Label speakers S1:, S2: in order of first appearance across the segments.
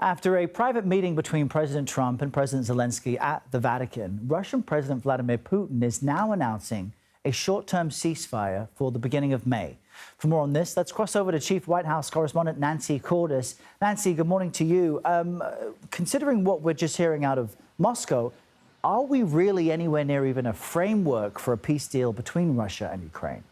S1: After a private meeting between President Trump and President Zelenskyy at the Vatican, Russian President Vladimir Putin is now announcing a short-term ceasefire for the beginning of May. For more on this, let's cross over to Chief White House correspondent Nancy Cordes. Nancy, good morning to you. Considering what we're just hearing out of Moscow, are we really anywhere near even a framework for a peace deal between Russia and Ukraine?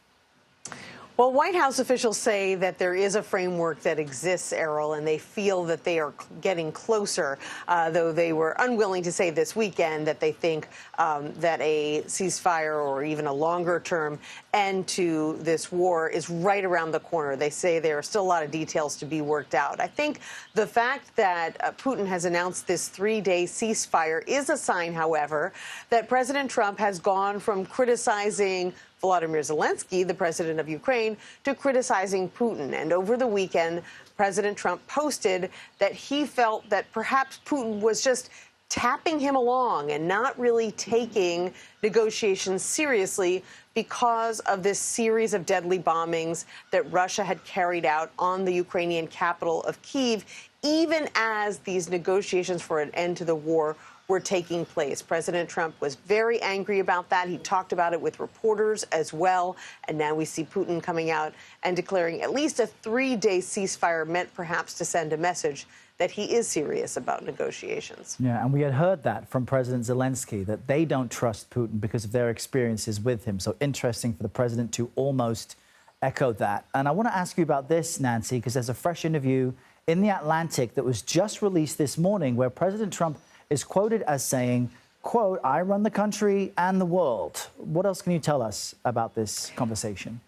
S2: Well, White House officials say that there is a framework that exists, Errol, and they feel that they are getting closer, though they were unwilling to say this weekend that they think that a ceasefire or even a longer-term end to this war is right around the corner. They say there are still a lot of details to be worked out. I think the fact that Putin has announced this three-day ceasefire is a sign, however, that President Trump has gone from criticizing Vladimir Zelenskyy, the president of Ukraine, to criticizing Putin. And over the weekend, President Trump posted that he felt that perhaps Putin was just tapping him along and not really taking negotiations seriously because of this series of deadly bombings that Russia had carried out on the Ukrainian capital of Kyiv, even as these negotiations for an end to the war were taking place. President Trump was very angry about that. He talked about it with reporters as well. And now we see Putin coming out and declaring at least a three-day ceasefire, meant perhaps to send a message that he is serious about negotiations.
S1: Yeah, and we had heard that from President Zelenskyy, that they don't trust Putin because of their experiences with him. So interesting for the president to almost echo that. And I want to ask you about this, Nancy, because there's a fresh interview in The Atlantic that was just released this morning where President Trump is quoted as saying, quote, "I run the country and the world." What else can you tell us about this conversation?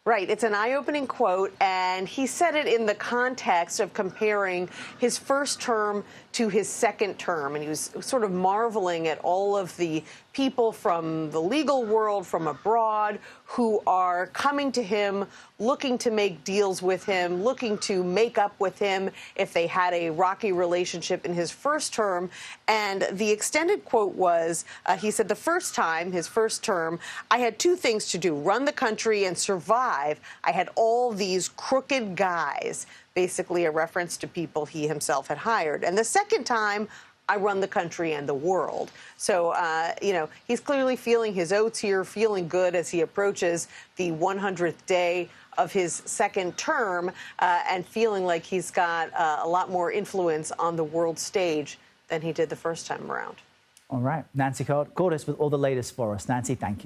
S2: Right. It's an eye-opening quote, and he said it in the context of comparing his first term to his second term. And he was sort of marveling at all of the people from the legal world, from abroad, who are coming to him, looking to make deals with him, looking to make up with him if they had a rocky relationship in his first term. And the extended quote was, he said, his first term, I had two things to do, run the country and survive. I had all these crooked guys, basically a reference to people he himself had hired. And the second time, I run the country and the world. So, he's clearly feeling his oats here, feeling good as he approaches the 100th day of his second term, and feeling like he's got a lot more influence on the world stage than he did the first time around.
S1: All right. Nancy Cordes with all the latest for us. Nancy, thank you.